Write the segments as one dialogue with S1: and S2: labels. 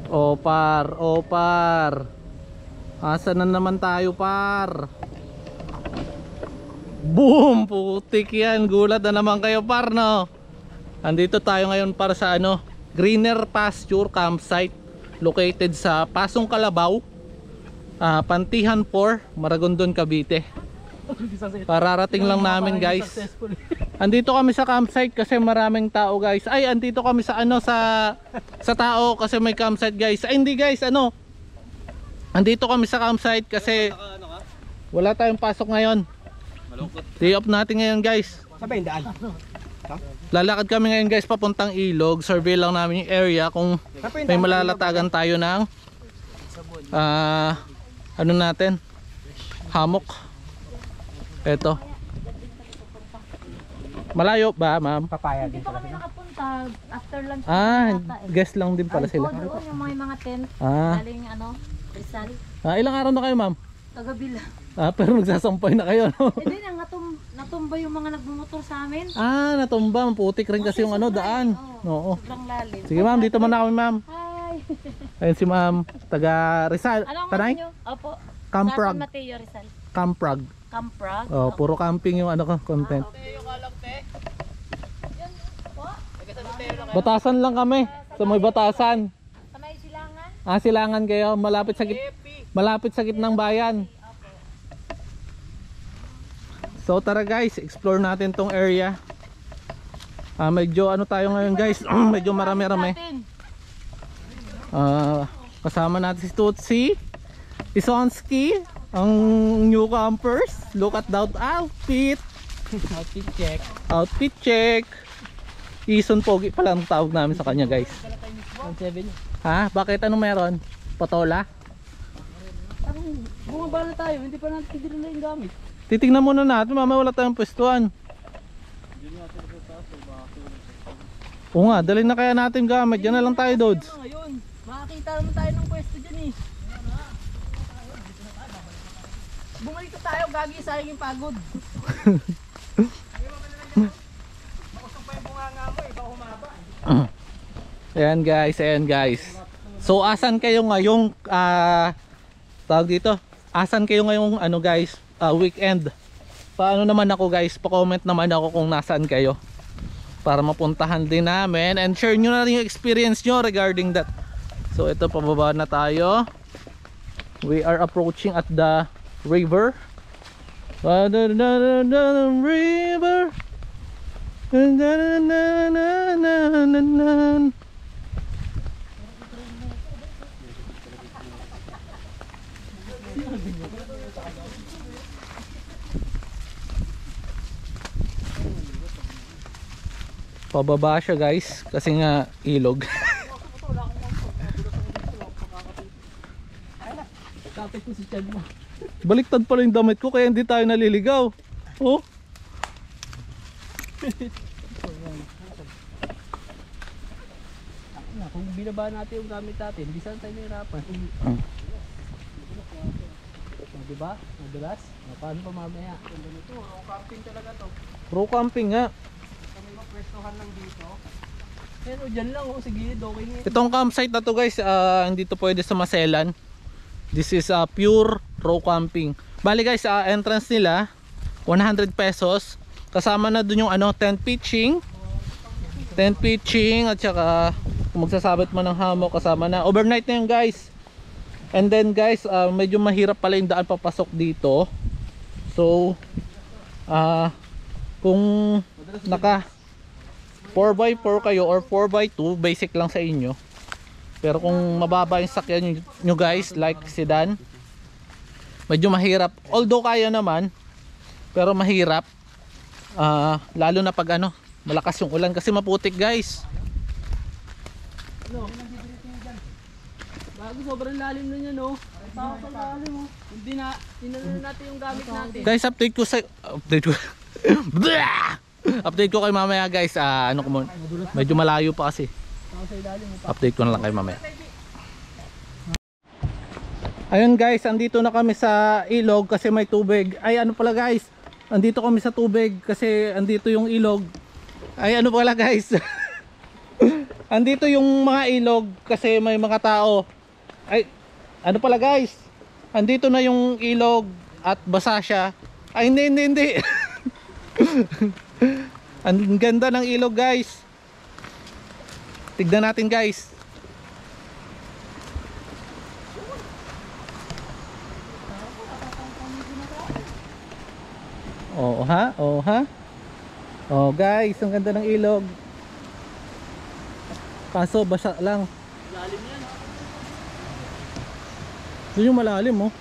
S1: O par, o par. Asa na naman tayo par? Boom! Putik yan. Gulat na naman kayo par, no? Andito tayo ngayon para sa ano, Greener Pasture Campsite located sa Pasong Kalabaw, Pantihan 4, Maragondon, Cavite. Pararating lang namin guys. Andito kami sa campsite kasi maraming tao guys. Ay, andito kami sa ano, sa tao kasi may campsite guys. Ay hindi guys, ano, andito kami sa campsite kasi wala tayong pasok ngayon. Day off natin ngayon guys.
S2: Sabay daan.
S1: Lalakad kami ngayon guys papuntang ilog. Survey lang namin yung area kung may malalatagan tayo ng ano natin, hammock. Eto. Malayo ba ma'am?
S2: Papaya din.
S3: Dito kami nakapunta after lunch.
S1: Guest lang din pala sila.
S3: Doon yung mga tent.
S1: Ah.
S3: Galing ano, Rizal.
S1: Ilang araw na kayo ma'am?
S3: Kagabi lang.
S1: Pero nagsasampay na kayo, no?
S3: Hindi na, natumba yung mga nagmumotor sa amin.
S1: Natumba. Putik rin kasi yung ano, daan. Oo.
S3: Sobrang lalim.
S1: Sige ma'am, dito muna kami ma'am.
S3: Hi.
S1: Ayun si ma'am, taga Rizal.
S3: Anong
S1: Tanay?
S3: nyo? Opo.
S1: Camprag.
S3: San Mateo, Rizal.
S1: Camprag.
S3: Camprag?
S1: Oh, puro camping yung ano ko, content. Batasan lang kami. Sa may Batasan.
S3: Sa may Silangan?
S1: Silangan kayo, malapit sa gitnang bayan. So tara guys, explore natin tong area. Medyo ano tayo ngayon guys, medyo marami-rami. Kasama natin si Tutsi, Isonski, ang newcomers. Look at that outfit.
S2: Outfit check.
S1: Outfit check. Ison Pogi pala ang tawag namin sa kanya guys.
S2: 1.7.
S1: Bakit anong meron? Patola?
S2: Bumaba na tayo, hindi pa natin tigil na yung gamit.
S1: Titignan muna natin, mamaya wala tayong pwestuhan. Oo nga, dalhin na kaya natin gamit. Diyan na lang tayo, Dods.
S2: Ngayon, makakita naman tayo ng pwesto dyan eh. Bumalik na tayo, gagi, sayang yung pagod. Makusap pa yung bunganga mo, ikaw humaba.
S1: Ayan guys. So asan kayo ngayong tawag dito? Asan kayo ngayong ano guys, weekend? Paano naman ako guys? Pa-comment naman ako kung nasaan kayo para mapuntahan din namin and share nyo na rin yung experience nyo regarding that. So ito, pababa na tayo. We are approaching at the river. River. Pababa siya guys kasi nga ilog.
S2: Kapit ko si Chad mo.
S1: Baliktad pala yung damit ko kaya hindi tayo naliligaw. Oh.
S2: Kung binaba natin yung gamit natin, di saan tayo nahirapan. Diba? Madulas? Paano pa mamaya? Raw camping talaga to.
S1: Raw camping nga.
S2: Kami magpwestohan lang dito. Pero dyan lang sige, okay nga.
S1: Itong campsite na to guys, hindi to pwede sa maselan. This is pure raw camping. Bali guys, entrance nila 100 pesos. Kasama na dun yung ano, tent pitching. Tent pitching at saka kung magsasabit mo ng hammock, kasama na. Overnight na yun guys. And then guys, medyo mahirap pala yung daan papasok dito. So kung naka 4x4 kayo or 4x2, basic lang sa inyo. Pero kung mababa yung sakyan nyo guys, like sedan, medyo mahirap. Although kaya naman, pero mahirap. Lalo na pag ano, malakas yung ulan kasi maputik guys.
S2: Bago sobrang lalim na niya, no? Sobrang lalim, oh. Hindi na, tinanong natin yung gamit natin.
S1: Guys, update ko update ko kay mamaya guys. Ano ko muna, medyo malayo pa kasi. Update ko na lang kay mamaya. Ayun guys, andito na kami sa ilog kasi may tubig. Ay ano pala guys, andito kami sa tubig kasi andito yung ilog. Ay ano pala guys. Andito yung mga ilog kasi may mga tao. Ay, ano pala guys? Andito na yung ilog at basa siya. Ay, hindi. Ang ganda ng ilog guys. Tignan natin guys. Oh ha? Oh ha? Oh guys, ang ganda ng ilog. Kaso basa lang.
S2: Lalim yan.
S1: Yun yung malalim oh.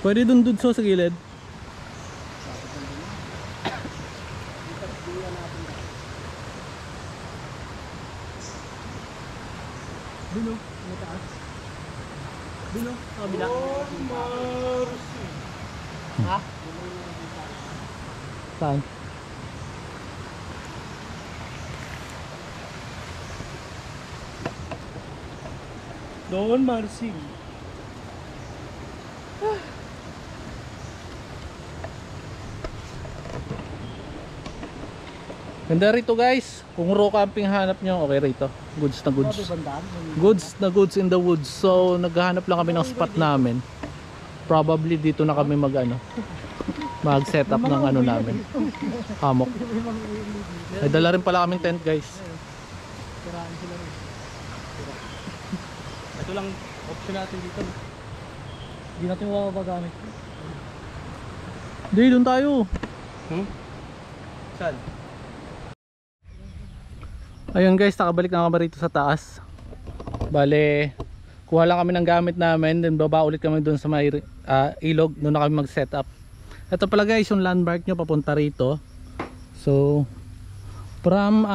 S1: Pwede dun sa gilid.
S2: Dulo, mataas. Dulo, kabila. Ha?
S1: Saan?
S2: Doon, Marcy.
S1: Ganda rito guys. Kung raw camping hanap nyo, okay rito. Goods na goods. Goods na goods in the woods. So naghahanap lang kami ng spot namin. Probably dito na kami mag set up ng ano namin. Hammock. May dala rin pala kaming tent guys.
S2: Ito lang option natin dito. Hindi natin mapapagamit.
S1: Hindi, doon tayo.
S2: Saan?
S1: Ayun guys, nakabalik na kami rito sa taas. Bale, kuha lang kami ng gamit namin, then baba ulit kami doon sa may ilog. Doon na kami mag set up. Ito pala guys yung landmark nyo papunta rito. So from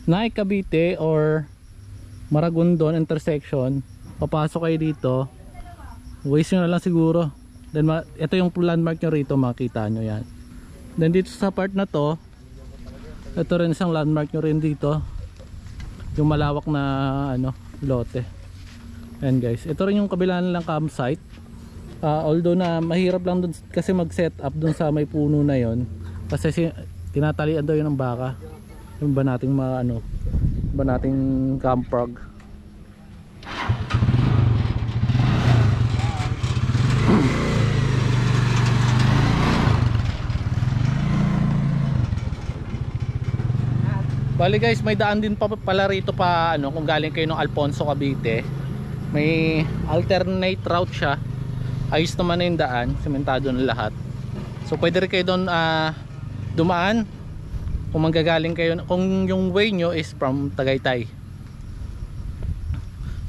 S1: Naik Cavite or Maragondon intersection, papasok kayo dito. Waste nyo na lang siguro. Then ito yung landmark nyo rito, makita nyo yan. Then dito sa part na to, ito rin isang landmark nyo rin dito, yung malawak na ano, lote. Ayan guys, ito rin yung kabila nilang campsite. Although na mahirap lang dun kasi mag set up dun sa may puno na yon, kasi tinatalian daw yun ng baka. Yung ba nating ba nating campfrog. Bali guys, may daan din pala rito pa kung galing kayo ng Alfonso, Cavite. May alternate route siya. Ayos naman na yung daan, sementado na lahat. So pwede rin kayo doon dumaan kung manggagaling kayo, kung yung way nyo is from Tagaytay.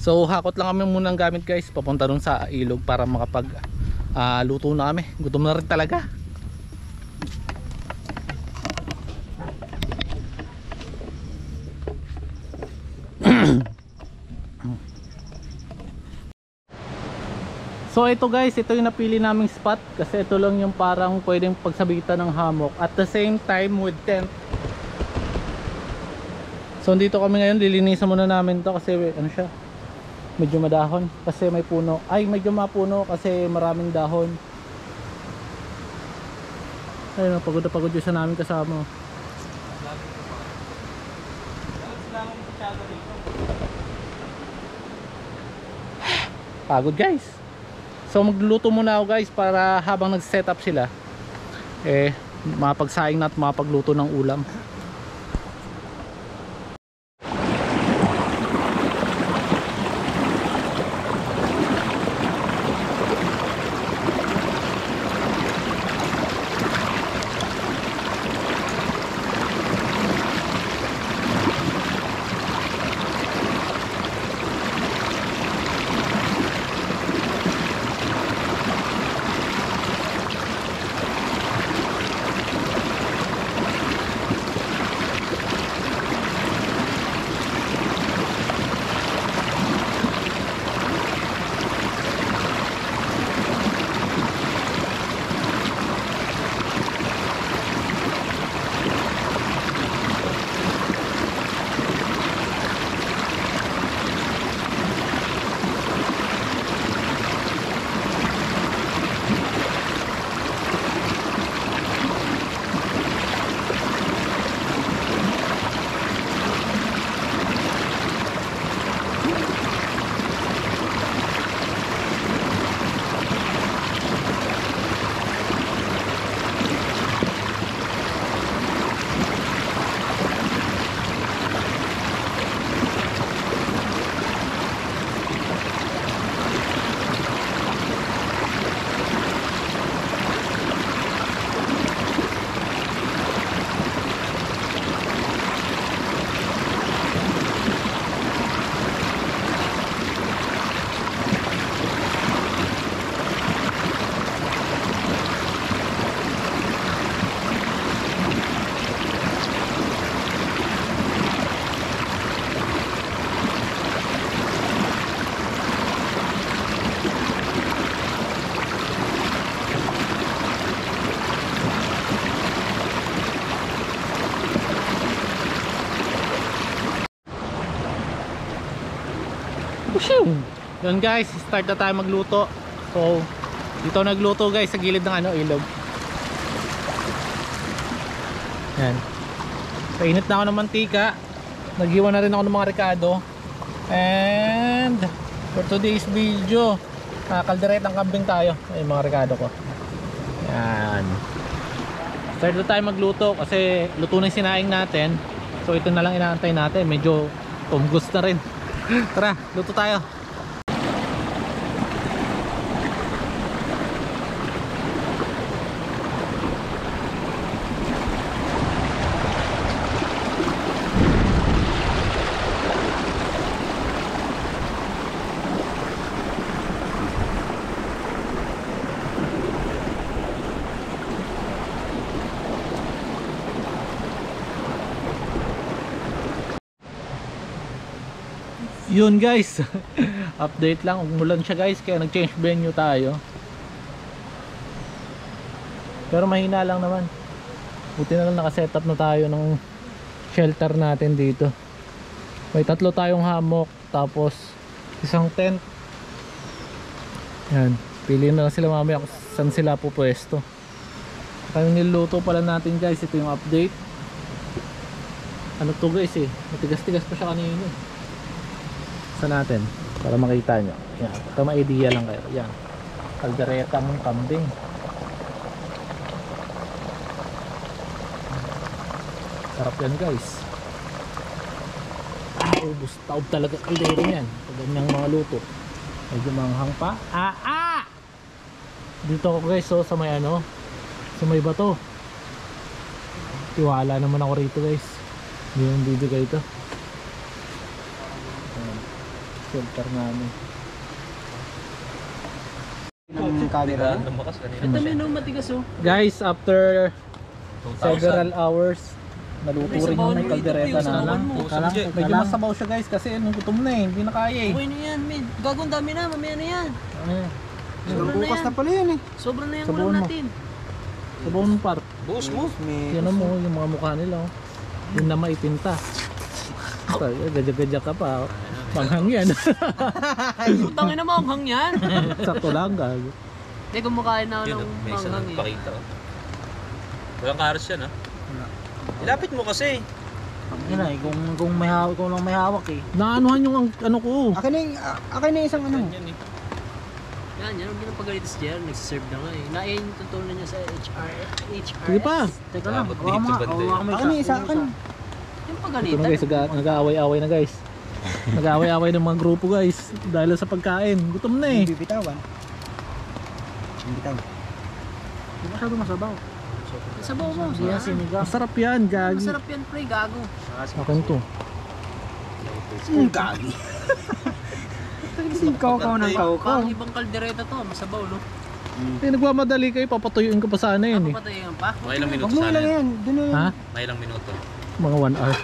S1: So hakot lang kami muna ng gamit guys, papunta doon sa ilog para makapag luto na kami. Gutom na rin talaga. So ito guys, ito yung napili naming spot kasi ito lang yung parang pwedeng pagsabitan ng hammock at the same time with tent. So dito kami ngayon, lilinisan muna namin to kasi ano siya, medyo madahon kasi may puno. Ay, medyo mapuno kasi maraming dahon. Ayun, pagod na pagod yung isa namin kasama. Pagod guys. So magluluto muna ako guys para habang nag-set up sila mapagsaing na at mapagluto ng ulam. Yun guys, start na tayo magluto. So, dito nagluto guys sa gilid ng ilog. Yan. Painit na ako ng mantika. Naghiwa na rin ako ng mga rekado. And for today's video, kalderetang kambing tayo. Ay, mga rekado ko. Yan. Start na tayo magluto kasi luto na yung sinaing natin. So ito na lang inaantay natin. Medyo umgus na rin. Tara, luto tayo. Yun guys, update lang, umulan siya guys kaya nag-change venue tayo. Pero mahina lang naman. Buti na lang nakasetup na tayo ng shelter natin dito. May 3 tayong hammock, tapos isang tent. Yan, piliin na lang sila mamaya kung saan sila pupwesto. Kaya niluto pala natin guys, ito yung update. Ano to guys matigas-tigas pa siya kanina natin para makita nyo. Yan, ito ma-idea lang kayo. Yan, kalderetang kambing. Sarap yan guys. Ubus taob talaga kaldero yan pag ganyang mga luto. Medyo manghang pa. Dito ako guys, so sa may sa may bato. Tiwala naman ako rito guys. Hindi yung bibigay ito. Shelter namin.
S2: Ng camera.
S4: Ito may matigas oh.
S1: Guys, after several hours naluto rin yung kaldereta namin. Medyo masabaw siya guys kasi gutom na hindi na kaya
S4: Okay na yan, men. Gagawin dami na, mamaya na yan. Sobrang
S2: Bukas
S4: na
S2: na pala yan
S4: Sobrang na yung
S1: Sabawan
S4: ulam
S1: mo.
S4: natin.
S1: Sabaw ng part.
S4: Buhos mo.
S1: Yan mo yung mga mukha nila. Yun na maitinta. Gadya-gadya ka pa. Manghang yan.
S4: Putangin na manghang yan.
S1: Sakto lang gago.
S4: Hindi, kumakain na ako ng
S5: May isa
S4: manghang
S5: nang
S4: eh.
S5: pakita. Walang karos yan, ha? Ilapit mo kasi.
S2: Kung may hawak, kung lang may hawak
S1: Naanuhan yung ko.
S2: Akin na yung isang
S5: Yan, yan, eh.
S4: Yan ang ginapagalitan si JR. Nagsiserve na nga eh. Nain yung tutunan niya sa HRS.
S1: Sige pa.
S2: Teka lang,
S5: Abot dito sa banda eh.
S2: akin na yung isa, akin.
S4: Yung
S1: Ito
S4: pagalitan.
S1: na guys, nag-aaway-away na guys. Nag-aaway-away ng mga grupo guys dahil sa pagkain. Gutom na eh.
S2: Bibitawan. Bibitaw.
S1: Hindi masyado masabaw.
S4: Sabaw mo.
S1: Masarap yan, gagi.
S4: Masarap yan, pre. Gago.
S1: Akin to.
S2: Gagi. Kaukaw ng kaukaw.
S4: Pang ibang kaldereta to. Masabaw, no?
S1: Nagmamadali kayo, papatuyuin ko pa sana yun eh.
S4: Papatayin pa.
S5: Mga ilang minuto
S2: Huwag mo
S5: sana
S2: ilang
S5: yan.
S2: yan. Doon na yan.
S1: Ha?
S5: Mga ilang minuto.
S1: Mga 1 hour.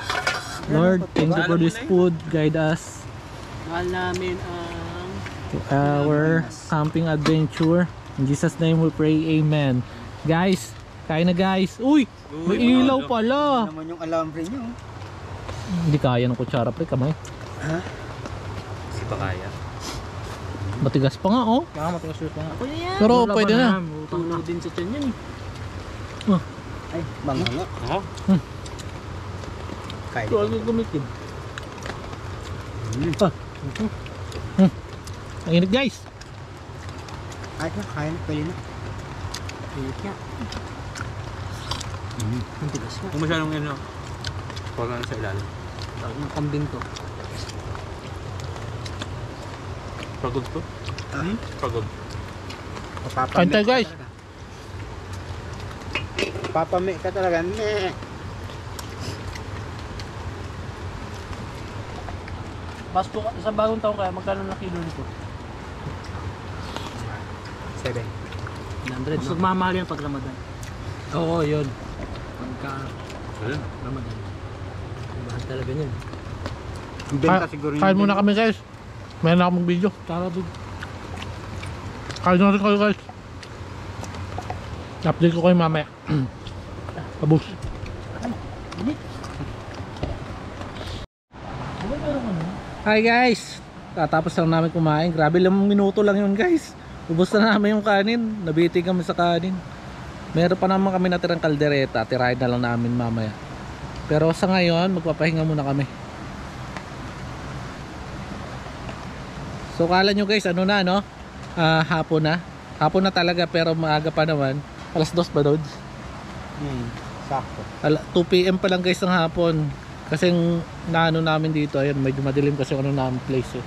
S1: Lord, thank you for this food. Guide us
S4: Mahal namin ang...
S1: to our camping adventure. In Jesus' name we pray, amen. Guys, kain na guys. Uy, may ilaw pala.
S2: Naman yung alambre nyo.
S1: Hindi kaya ng kutsara pre, kamay.
S5: Kasi pa kaya.
S1: Matigas pa nga oh.
S2: Kaya matigas pa nga.
S4: Ako na yan.
S1: Pero pwede na.
S4: Tulo din sa tiyan yan eh.
S2: Ay, banganga.
S5: Oo.
S2: Kaya.
S1: Ito ako gumitin. Ang init guys.
S2: Kahit na, kaya na, pwede na.
S4: Pilit niya. Ang tigas na.
S5: Kung masyadong yun, no? Huwag lang sa ilalim.
S4: Tawag ng kambing to.
S5: Pagod to? Pagod.
S1: Kain tayo guys.
S2: Papami ka talaga. Meh.
S4: Pasko sa bagong taon kaya magkano na kilo nito?
S2: 7.
S4: 100 no?
S2: Magmamahal yan pag Ramadan.
S4: Oo, yun. Pagka
S5: Ayun.
S4: Ramadan. Mahal talaga yun.
S2: Ang benta siguro yun.
S1: Kain muna kami guys. May na akong video.
S4: Tara doon.
S1: Kain na rin kayo guys. Update ko kayo mamaya. Abos. Hi guys. Katapos lang namin kumain. Grabe, 5 minuto lang yun guys. Ubus na namin yung kanin. Nabitin kami sa kanin. Meron pa naman kami natirang kaldereta. Tirahin na lang namin mamaya. Pero sa ngayon, magpapahinga muna kami. So kala nyo guys, ano na no? Hapon na. Hapon na talaga pero maaga pa naman. Alas 2 ba doon?
S2: Sakto.
S1: 2 PM pa lang guys ng hapon. Kasi naano namin dito, ayun, medyo madilim kasi ano namin place eh.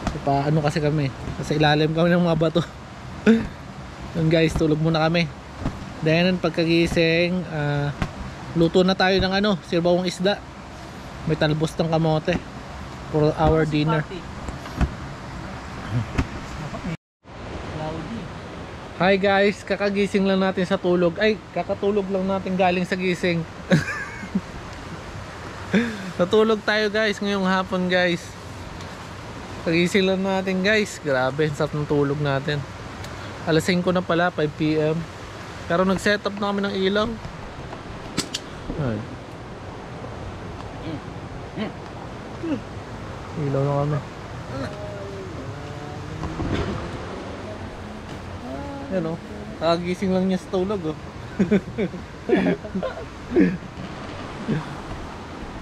S1: So, ano kasi kami, kasi ilalim kami ng mga bato. Yun guys, tulog muna kami. Then pagkagising, luto na tayo ng ano, sirbawang isda. May talbos ng kamote for our dinner. Hi guys, kakagising lang natin sa tulog. Ay, kakatulog lang natin galing sa gising. Natulog tayo guys ngayong hapon guys. Kagising lang natin guys. Grabe, sarap ng tulog natin. Alas 5 na pala, 5 PM. Pero nag-set up na kami ng ilaw. Ay. Ilaw na kami. Yan o, kakagising lang niya sa tulog o.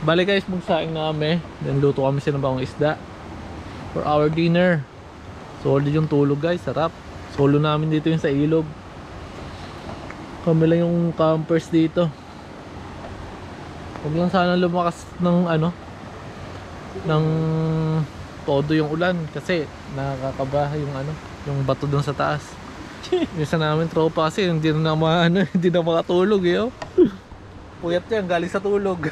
S1: Bali guys, magsaing na kami. Then luto kami sinabawang isda for our dinner. Solid yung tulog guys, sarap. Solo namin dito yung sa ilog. Kami lang yung campers dito. Huwag lang sana lumakas ng ano, ng todo yung ulan kasi nakakaba yung ano, yung bato dun sa taas. Isa namin tropa kasi hindi na hindi na makatulog eh. Oh. Puyat yan, galing sa tulog.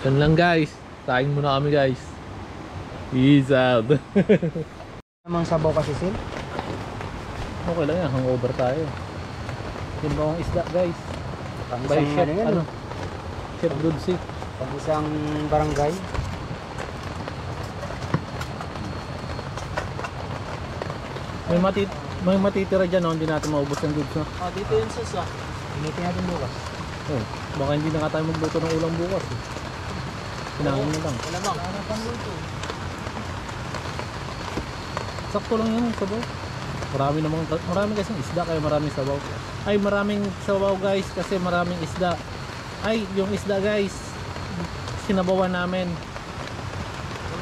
S1: Yan lang guys, kain muna kami guys. Peace out.
S2: Namang sabaw kasi Sil.
S1: Okay lang yan, hangover tayo. Yung bawang isda guys. By chef, ano? Chef Dudsi.
S2: Pag isang barangay.
S1: May matitira dyan, no? Hindi natin maubos ng goods, no?
S4: Dito yun sa
S2: Initin natin bukas.
S1: Oh, baka hindi na nga tayo magluto ng ulam bukas. Eh. Kinain mo lang.
S4: Wala bang? Ano pang luto?
S1: Sakto lang yun, sabaw. Marami kasing isda kaya maraming sabaw. Ay, maraming sabaw guys kasi maraming isda. Ay, yung isda guys, sinabawan namin.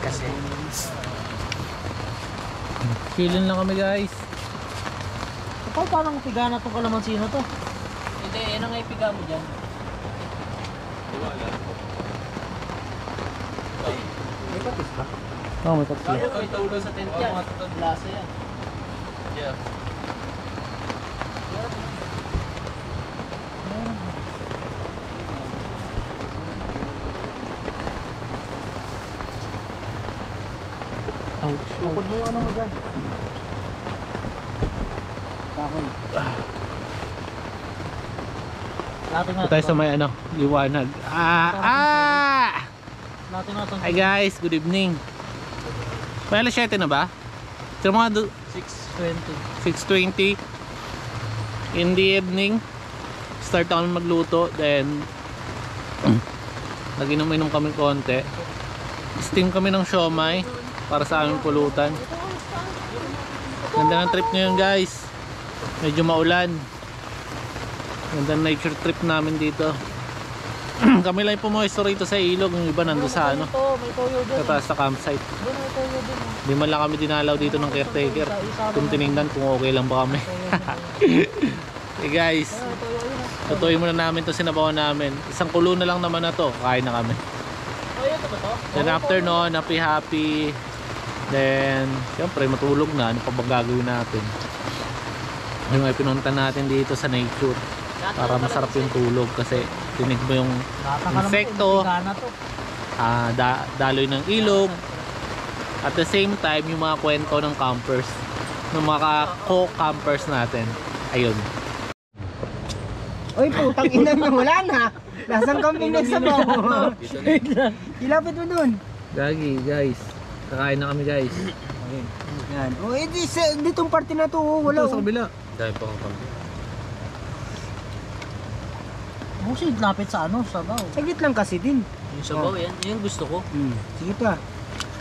S2: Kasi
S1: Chillin lang kami guys.
S4: Parang pigana tong kalamansi na to. Hindi, yan ang ipiga mo dyan.
S2: may patis ba?
S1: Oh, may tatlo.
S4: Kaya may taulo sa tent yan. Lasa yan.
S5: Yeah.
S1: Ouch.
S2: Bukod mo yung ano mo dyan. Kahoy.
S1: Ito tayo sa may ano, liwanag.
S4: Natin na itong
S1: Hi guys, good evening. May alas 7 na ba? Sa mga
S4: 6:20.
S1: 6:20 in the evening. Start kami magluto. Then nag-inom-inom kami konti. Steam kami ng siomay para sa aming pulutan. Ganda ng trip ngayon guys. Medyo maulan. Ganda ng nature trip namin dito. Kami lang pumuesto rito sa ilog. Yung iba nando sa ano,
S4: May toyo dyan.
S1: sa taas sa campsite.
S4: Doon may toyo dyan.
S1: Di man lang kami dinalaw dito ng caretaker. Kung tinignan kung okay lang ba kami. Hey guys, tutuloy muna namin to sinabawan namin. Isang kulo na lang naman na to. Kain na kami.
S4: Toyo ito ba to?
S1: Then after noon, happy. Then, siyempre matulog na. Ano pa bang gagawin natin? Yung ay pinunta natin dito sa nature. Para masarap yung tulog kasi tinig mo yung insekto, daloy ng ilog. At the same time, yung mga kwento ng campers, ng mga co-campers natin. Ayun.
S2: Oy, putang ina na, wala na. Lasang kambing na sabaw. Ilapit mo dun.
S1: Gagi, guys. Kakain na kami, guys.
S2: Yan. Oh, ditong parte na to, oh, wala.
S1: Ito sa kabila.
S5: Dahil pa kang kami.
S4: Busi, lapit sa ano, sabaw.
S2: Saglit lang kasi din.
S4: Yung sabaw, yan yung gusto ko.
S2: Sige pa.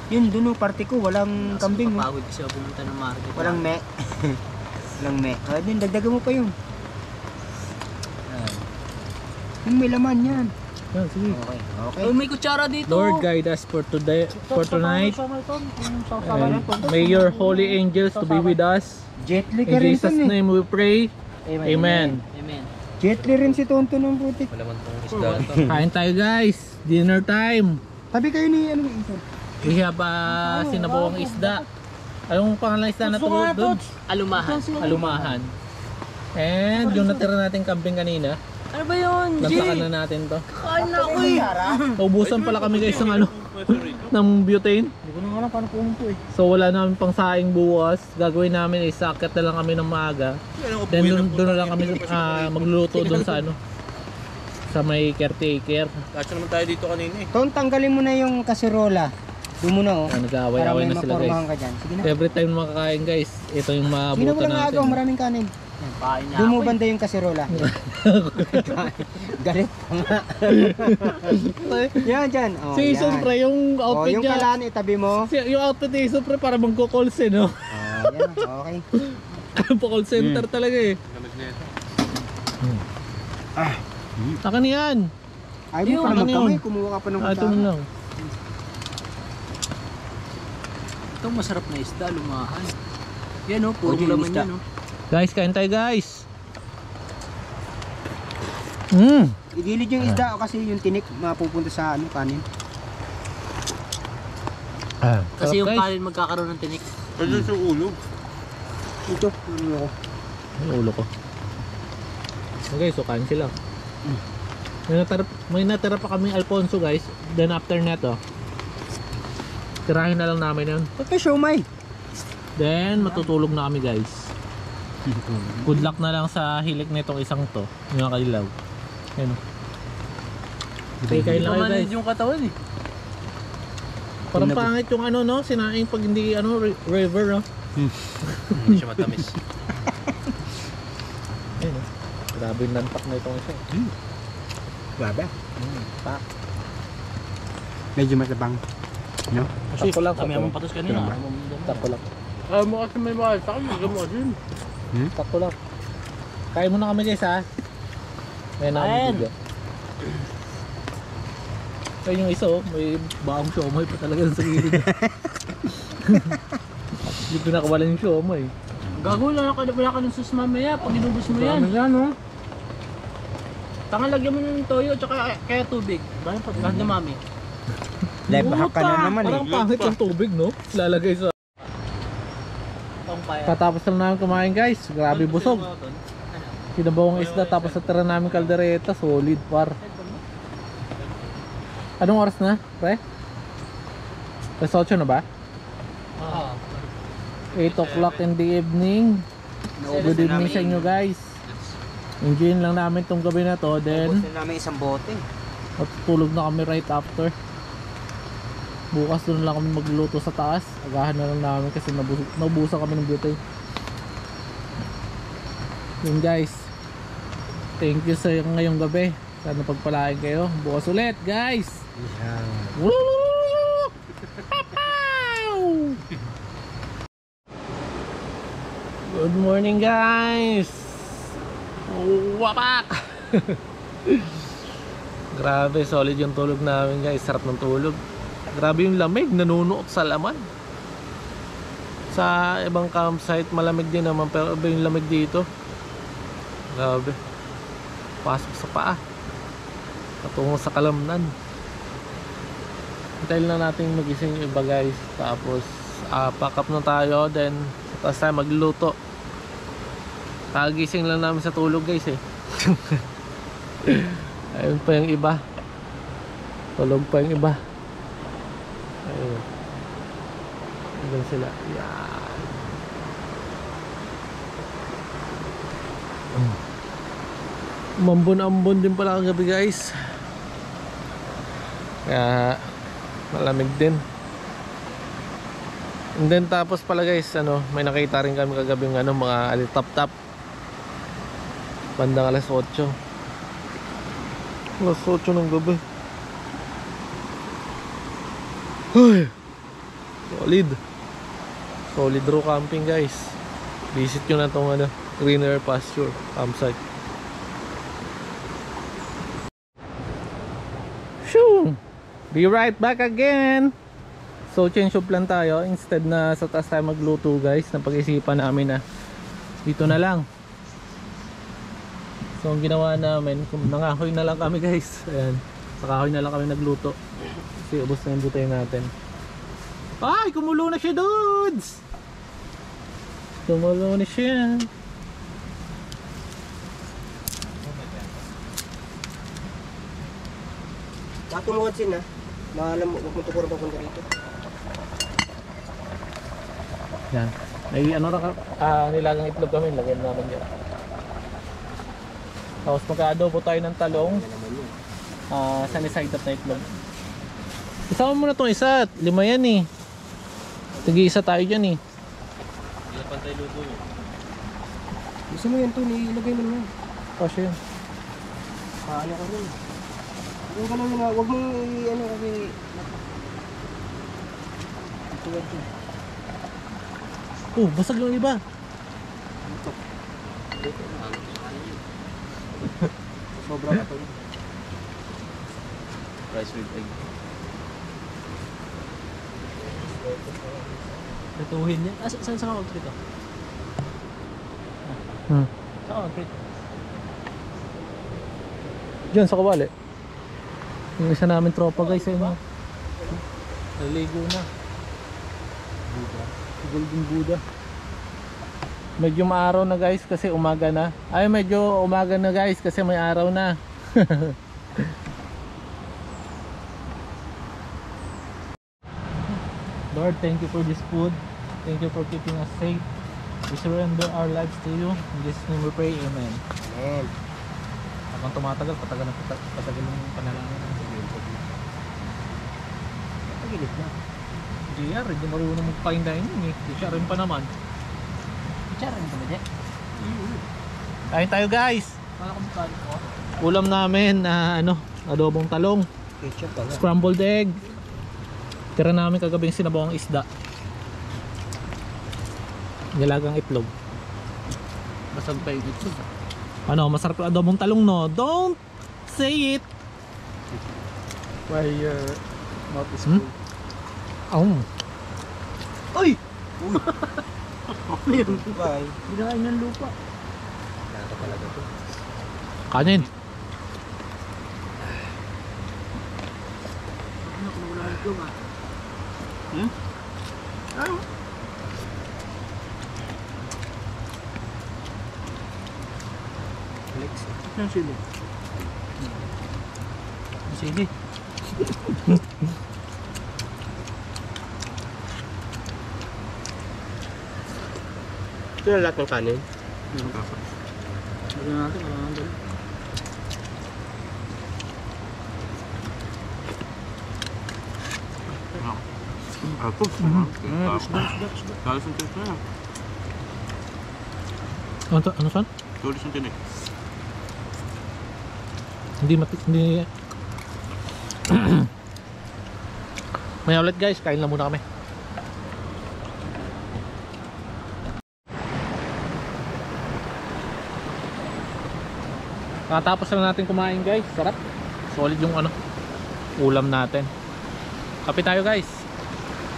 S2: Yun, dun parte ko, walang kambing. Oh.
S4: Papagod kasi ako pumunta ng market.
S2: Walang me. Walang me. Kaya din, dagdagan mo pa yun. Yung may laman yan.
S1: Yan, sige.
S2: Okay, okay.
S4: Oh, may kutsara dito.
S1: Lord, guide us for today, for tonight. And may your holy angels to be with us.
S2: Jetli
S1: In
S2: ka rin
S1: Jesus'
S2: ton eh.
S1: name we pray. Amen.
S4: Amen.
S2: Jetli rin si Tonto ng putik.
S5: Malaman tong isda.
S1: Kain tayo guys. Dinner time.
S2: Tabi kayo ni ano isa.
S1: We have sinabawang isda. Anong pangalan ng isda na tulog doon?
S4: Alumahan.
S1: Alumahan. And yung natira nating kambing kanina,
S4: Ano ba yun?
S1: lantakan na natin to.
S4: Ay, naku eh.
S1: Naubusan pala kami guys ng ano, ng butane.
S2: Hindi ko na alam paano pumunto eh.
S1: So wala namin pang saing bukas. Gagawin namin is sakit na lang kami ng maaga. Then doon na lang kami magluluto doon sa ano, sa may caretaker.
S5: Kaso naman tayo dito kanina eh.
S2: Ton, tanggalin mo na yung kaserola. Doon mo na oh.
S1: Nag-aaway-away na sila
S2: mapormahan
S1: guys.
S2: ka dyan. Sige na.
S1: Every time makakain guys, ito yung
S2: Sino mo
S1: maabutan
S2: lang
S1: natin.
S2: agaw, maraming kanin.
S4: Kain na
S2: Doon mo
S4: ako eh.
S2: banda yung kaserola. Galit pa nga. Yan dyan. Oh,
S1: Si
S2: yan.
S1: Siyempre yung
S2: Oh,
S1: outfit
S2: yung
S1: niya.
S2: kalan itabi mo.
S1: Yung outfit ni Siyempre para magko-calls eh no.
S2: Oh, yan. Okay.
S1: Pa-call center talaga eh.
S5: Lamig na ito.
S1: Akin yan.
S2: Ay mo
S1: Yung
S2: para
S1: ano
S2: magkamay.
S1: yun?
S2: Kumuha ka pa ng
S1: Ito
S2: kutsara.
S1: lang.
S4: Itong masarap na isda, lumahan. Yan o, puro
S2: Oh, yung
S4: laman
S2: isda.
S4: yan o.
S1: Guys, kain tayo guys.
S2: Igilid yung isda o kasi yung tinik mapupunta sa ano kanin.
S4: Kasi yung
S1: Sarap, guys.
S4: kanin magkakaroon ng tinik.
S5: Ano sa ulo?
S2: Ito, ano ko.
S1: Yung ulo ko. Okay, so kain sila. May natira pa kaming Alfonso guys. Then after neto, tirahin na lang namin yun.
S2: Ba't may siomay?
S1: Then matutulog na kami guys. Good luck na lang sa hilik nitong isang to. Yung kalilaw. Ayun. Okay, kain lang kayo guys.
S4: Pamanid yung katawan eh.
S1: Parang pangit yung ano no, sinaing pag hindi ano river no.
S5: Hindi siya matamis.
S1: Ayun. Oh. Grabe yung lantak na itong isa.
S2: Grabe. Medyo matabang. No?
S1: Kasi ko lang
S4: Kami among patos kanina.
S1: Tako lang.
S4: Mo kasi may mahal sa akin, mo din.
S1: Tako lang. Kain muna kami guys ha. May namin
S4: Kain.
S1: video. Kaya yung isa oh, may baong siomay pa talaga sa gilid. Hindi pinakawala yung siomay.
S4: Gago, wala ka ng sus mamaya pag inubos mo yan.
S2: yan, no?
S4: Tanga, lagyan mo ng toyo tsaka kaya tubig. Dahil pag kahit na mami.
S2: Lebahak ka na naman eh.
S1: Parang pangit yung tubig no? Lalagay sa...
S4: Tong paya.
S1: Katapos lang namin kumain guys. Grabe busog. Sinabawang isda tapos sa tira namin kaldereta. Solid par. Anong oras na? Pre? Alas 8 na ba?
S4: Oo.
S1: 8 o'clock in the evening. Good evening sa inyo guys. Enjoyin lang namin tong gabi na to. Then
S2: Ubus na namin isang bote.
S1: matutulog na kami right after. Bukas doon lang kami magluluto sa taas. Agahan na lang namin kasi nabusan kami ng butane. Yun guys. Thank you sa ngayong gabi. Sana pagpalain kayo. Bukas ulit guys. Woo! Good morning guys. Wapak. Grabe, solid yung tulog namin guys. Sarap ng tulog. Grabe yung lamig, nanunuot sa laman. Sa ibang campsite malamig din naman, pero iba yung lamig dito. Grabe. Pasok sa paa. Patungo sa kalamnan. Hintayin lang natin magising yung iba guys. Tapos pack up na tayo. Then tapos tayo magluluto. Kagising lang namin sa tulog guys eh. Ayun pa yung iba. Tulog pa yung iba. Ayun. Ayun sila. Yan. Mambon-ambon din pala kagabi guys. Kaya malamig din. And then tapos pala guys, ano, may nakita rin kami kagabi ng ano, mga alitap-tap. Bandang alas 8. Alas 8 ng gabi. Ay, solid. Solid raw camping guys. Visit nyo na itong Greener Pasture campsite. Shoo! Be right back again. So change of plan tayo. Instead na sa taas tayo magluto guys, napag-isipan namin na dito na lang. So ang ginawa namin, nangahoy na lang kami guys. Ayan, sa kahoy na lang kami nagluto. Kasi ubos na yung butay natin. Ay, kumulo na siya dudes! Kumulo na siya.
S2: Natulungan sin ha. Maalam mo, huwag mo tukurang papunta rito.
S1: Yan. May nilagang itlog kami, lagyan namin yan. Tapos magka-adobo tayo ng talong. Sunny side up na itlog. Isama mo na itong isa, 5 yan eh. Tigi-isa tayo dyan eh.
S5: Hindi na pantay luto niya.
S2: Gusto mo yan to, nilagay mo na.
S1: Kasi yun.
S2: Paano ka rin. Huwag ka lang na, huwag mong ano kasi... Ito yan to.
S1: Oh, basag yung iba.
S2: Sobra ka to.
S5: Rice with egg.
S4: Lutuhin niya. Saan ka mag-treat?
S1: Hmm.
S4: Saan ka mag-treat?
S1: Diyan sa kawali. Yung isa namin tropa guys ay no. Naligo na. Buddha. Golden Buddha. Medyo maaraw na guys kasi umaga na. Ay medyo umaga na guys kasi may araw na. Lord, thank you for this food. Thank you for keeping us safe. We surrender our lives to you. In Jesus' name we pray. Amen.
S2: Amen.
S1: Habang tumatagal, patagal yung panalangin.
S2: Pagilip na.
S1: JR, hindi marunong mag-fine dining eh. JR rin pa naman.
S4: Kutsara nito ba dyan?
S1: Kain tayo guys!
S4: Para kung magkano ko.
S1: Ulam namin na adobong talong,
S2: Ketchup pa nga.
S1: scrambled egg. Tira namin kagabing sinabawang isda. Nilagang itlog.
S5: Masag pa yung itlog.
S1: Masarap yung adobong talong no? Don't say it!
S2: Why your mouth is
S1: Hmm?
S2: full?
S1: Uy!
S2: Bye.
S4: Binain ng lupa.
S2: Naka talaga to.
S1: Kanin!
S4: Ano kung wala nito ba?
S2: Flex.
S4: Ano sili?
S1: Sige.
S2: Ito na lahat ng kanin.
S4: Lagyan natin, wala nang dali.
S5: Ako. Kalos yung tinik na.
S1: Ano saan?
S5: Kalos yung tinik.
S1: Hindi Maya ulit guys, kain lang muna kami. Katapos lang natin kumain guys. Sarap. Solid yung ulam natin. Kape tayo guys.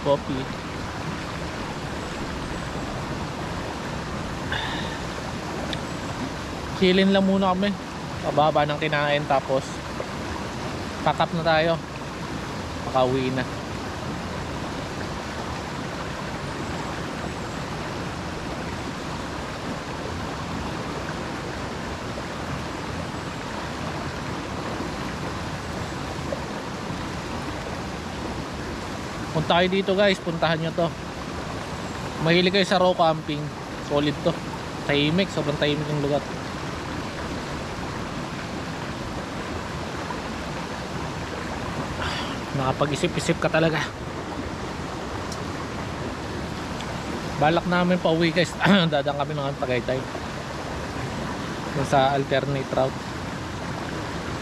S1: Coffee. Chillin lang muna kami. Pababa ng kinain tapos pack up na tayo. Makauwi na. Punta kayo dito guys, puntahan nyo to. Mahilig kayo sa raw camping. Solid to. Tahimik, sobrang tahimik yung lugar. Nakapag-isip-isip ka talaga. Balak namin pa uwi guys. Dadang kami ng Tagaytay sa alternate route.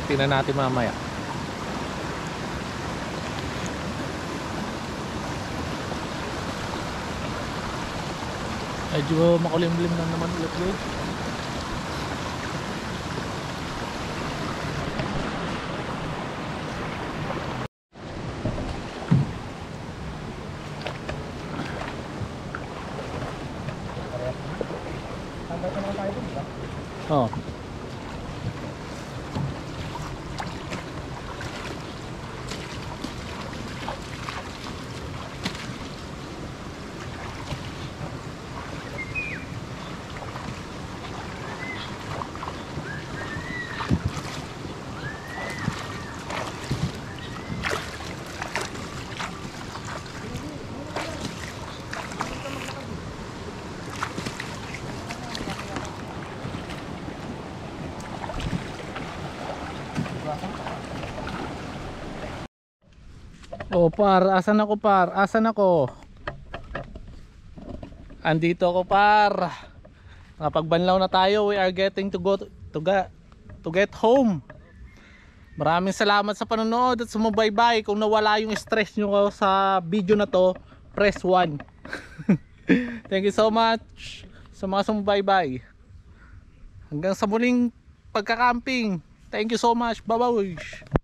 S1: Tingnan natin mamaya. Medyo makulimlim lang naman ulit guys. Oh. Oh par, asan ako par? Asan ako? Andito ako par. Nakapagbanlaw na tayo. We are getting to get home. Maraming salamat sa panonood at sumubaybay. Kung nawala yung stress nyo sa video na to, press 1. Thank you so much sa mga sumubaybay. Hanggang sa muling pagkakamping. Thank you so much. Bye bye.